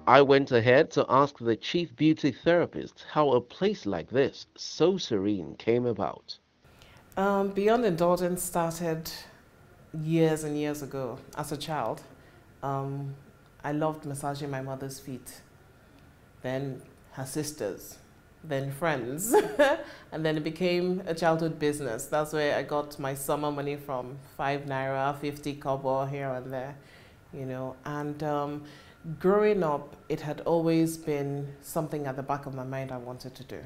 I went ahead to ask the chief beauty therapist how a place like this, so serene, came about. Beyond Indulgence started years and years ago as a child. Um, I loved massaging my mother's feet, then her sisters, then friends, and then it became a childhood business. That's where I got my summer money from, 5 naira, 50 kobo here and there, you know. And growing up, it had always been something at the back of my mind I wanted to do.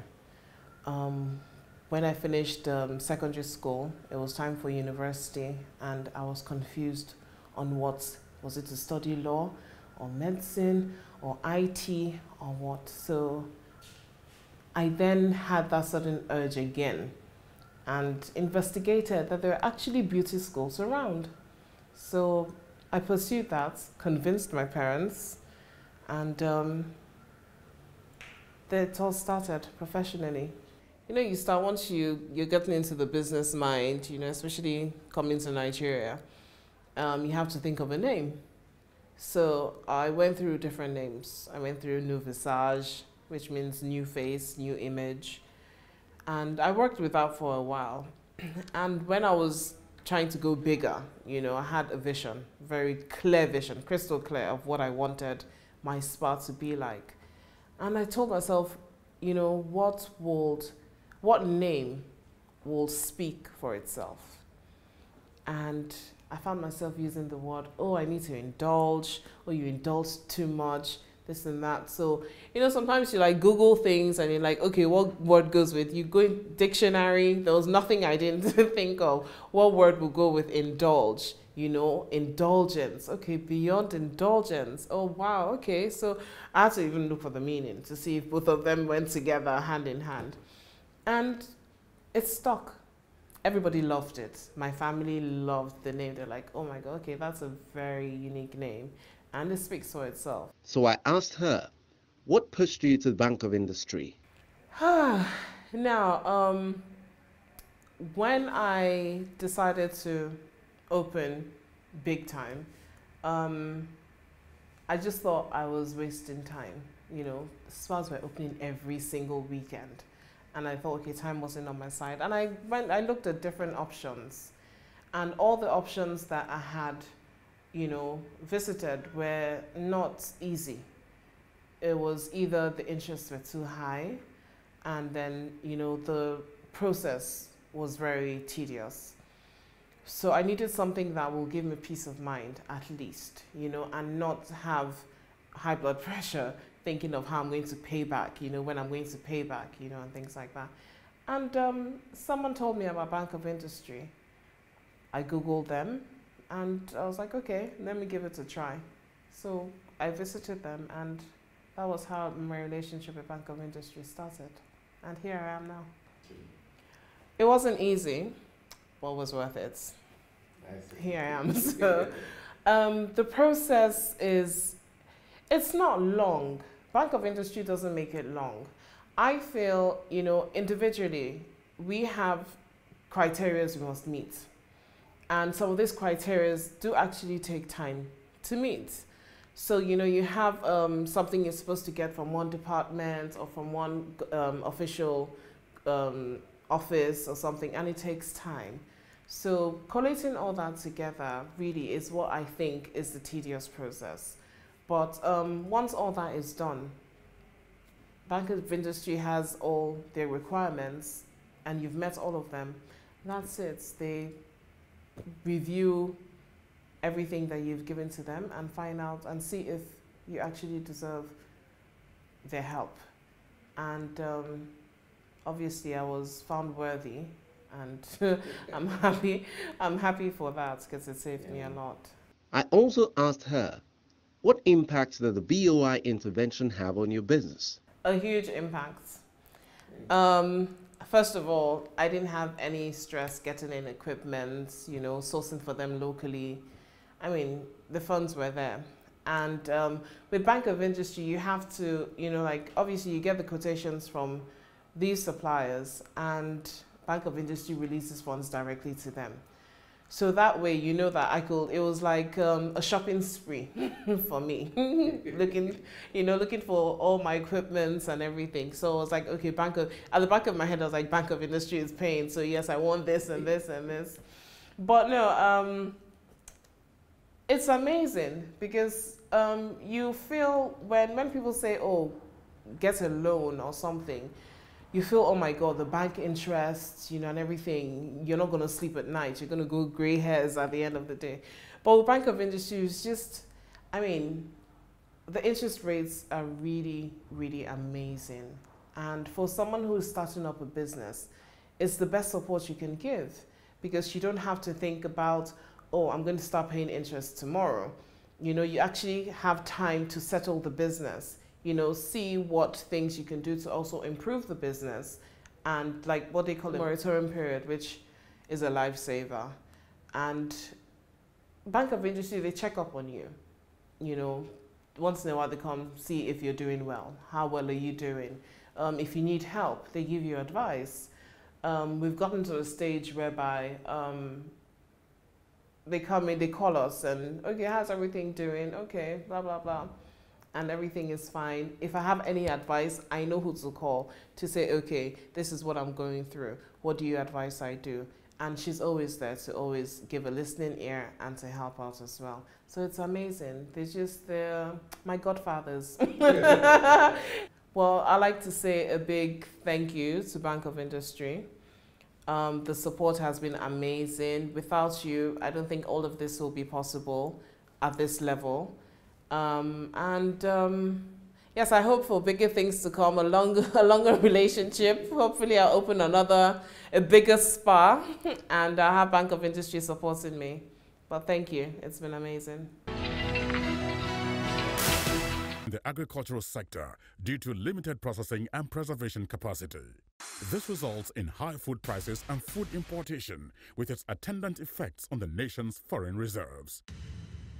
Um, when I finished secondary school, it was time for university, and I was confused on what was it to study law or medicine or IT or what. So I then had that sudden urge again and investigated that there are actually beauty schools around. So I pursued that, convinced my parents, and it all started professionally. You know, you start once you're getting into the business mind, you know, especially coming to Nigeria, you have to think of a name. So I went through different names. I went through New Visage, which means new face, new image. And I worked with that for a while. And when I was trying to go bigger, you know, I had a vision, very clear vision, crystal clear of what I wanted my spa to be like. And I told myself, you know, what name will speak for itself? And I found myself using the word, oh, I need to indulge, or you indulge too much, this and that. So, you know, sometimes you like Google things and you're like, okay, what word goes with? You go in dictionary, there was nothing I didn't think of. What word will go with indulge? You know, indulgence. Okay, beyond indulgence. Oh, wow, okay. So I had to even look for the meaning to see if both of them went together hand in hand. And it stuck. Everybody loved it. My family loved the name. They're like, oh my God, okay, that's a very unique name. And it speaks for itself. So I asked her, what pushed you to the Bank of Industry? Now, when I decided to open big time, um, I just thought I was wasting time. You know, spas were opening every single weekend. And I thought, okay, time wasn't on my side. And I looked at different options. And all the options that I had, you know, visited were not easy. It was either the interests were too high, and then, you know, the process was very tedious. So I needed something that will give me peace of mind, at least, you know, and not have high blood pressure thinking of how I'm going to pay back, you know, when I'm going to pay back, you know, and things like that. And someone told me about Bank of Industry. I Googled them, and I was like, okay, let me give it a try. So I visited them, and that was how my relationship with Bank of Industry started. And here I am now. It wasn't easy, but was worth it. Here I am. So the process is, it's not long. Bank of Industry doesn't make it long. I feel, you know, individually, we have criteria we must meet. And some of these criteria do actually take time to meet. So, you know, you have something you're supposed to get from one department or from one official office or something, and it takes time. So collating all that together really is what I think is the tedious process. But once all that is done, Bank of Industry has all their requirements and you've met all of them, that's it. They review everything that you've given to them and find out and see if you actually deserve their help. And obviously I was found worthy, and I'm happy for that because it saved me a lot. I also asked her, what impact did the BOI intervention have on your business? A huge impact. Um, First of all, I didn't have any stress getting in equipment, you know, sourcing for them locally. I mean, the funds were there. And with Bank of Industry, you have to, you know, like, obviously you get the quotations from these suppliers, and Bank of Industry releases funds directly to them. So that way, you know that it was like a shopping spree for me, looking for all my equipments and everything. So I was like, okay, at the back of my head, I was like, Bank of Industry is paying. So yes, I want this and this and this. But no, it's amazing because you feel when people say, oh, get a loan or something, you feel, oh my God, the bank interest, and everything, you're not going to sleep at night. You're going to go gray hairs at the end of the day. But with Bank of Industry, it's just, the interest rates are really, really amazing. And for someone who's starting up a business, it's the best support you can give because you don't have to think about, oh, I'm going to start paying interest tomorrow. You actually have time to settle the business. See what things you can do to also improve the business, and like what they call a moratorium period, which is a lifesaver. And Bank of Industry, they check up on you. Once in a while they come see if you're doing well. How well are you doing? If you need help, they give you advice. We've gotten to a stage whereby they come in, they call us, and okay, how's everything doing? Okay, blah blah blah. And everything is fine. If I have any advice, I know who to call to say, okay, this is what I'm going through. What do you advise I do? And she's always there to always give a listening ear and to help out as well. So it's amazing. They're my godfathers. Well, I like to say a big thank you to Bank of Industry. The support has been amazing. Without you, I don't think all of this will be possible at this level. Yes, I hope for bigger things to come, a longer relationship. Hopefully I'll open a bigger spa and I'll have Bank of Industry supporting me. But thank you, it's been amazing. The agricultural sector due to limited processing and preservation capacity. This results in high food prices and food importation with its attendant effects on the nation's foreign reserves.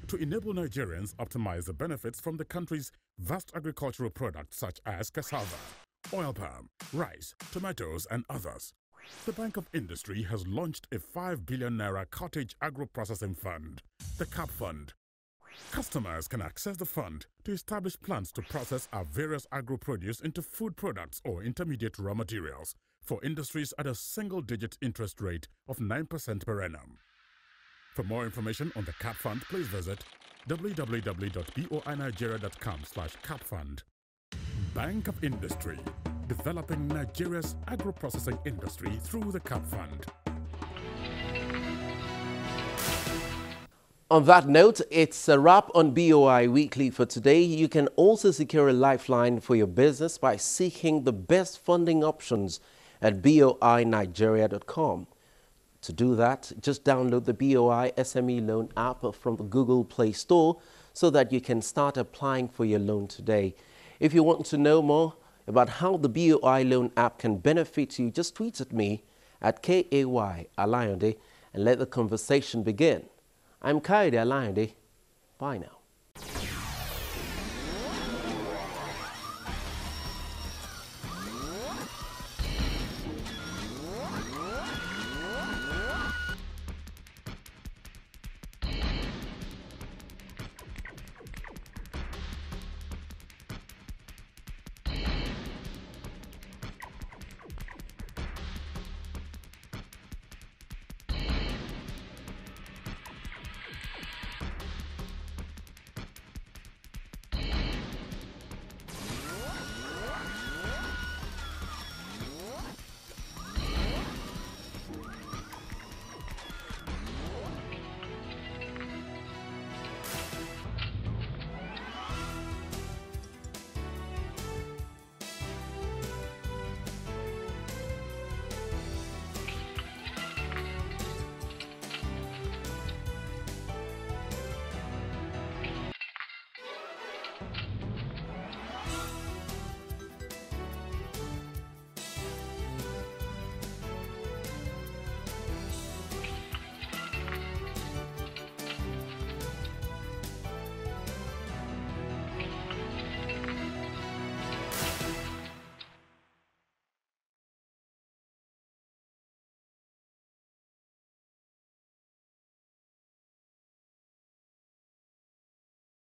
To enable Nigerians optimize the benefits from the country's vast agricultural products such as cassava, oil palm, rice, tomatoes, and others, the Bank of Industry has launched a 5 billion naira cottage agro-processing fund, the CAP Fund. Customers can access the fund to establish plans to process our various agro-produce into food products or intermediate raw materials for industries at a single-digit interest rate of 9% per annum. For more information on the CAP Fund, please visit www.boinigeria.com/capfund. Bank of Industry, developing Nigeria's agro-processing industry through the CAP Fund. On that note, it's a wrap on BOI Weekly for today. You can also secure a lifeline for your business by seeking the best funding options at boinigeria.com. To do that, just download the BOI SME Loan app from the Google Play Store so that you can start applying for your loan today. If you want to know more about how the BOI Loan app can benefit you, just tweet at me at KAY Alayonde and let the conversation begin. I'm Kaide Alayonde. Bye now.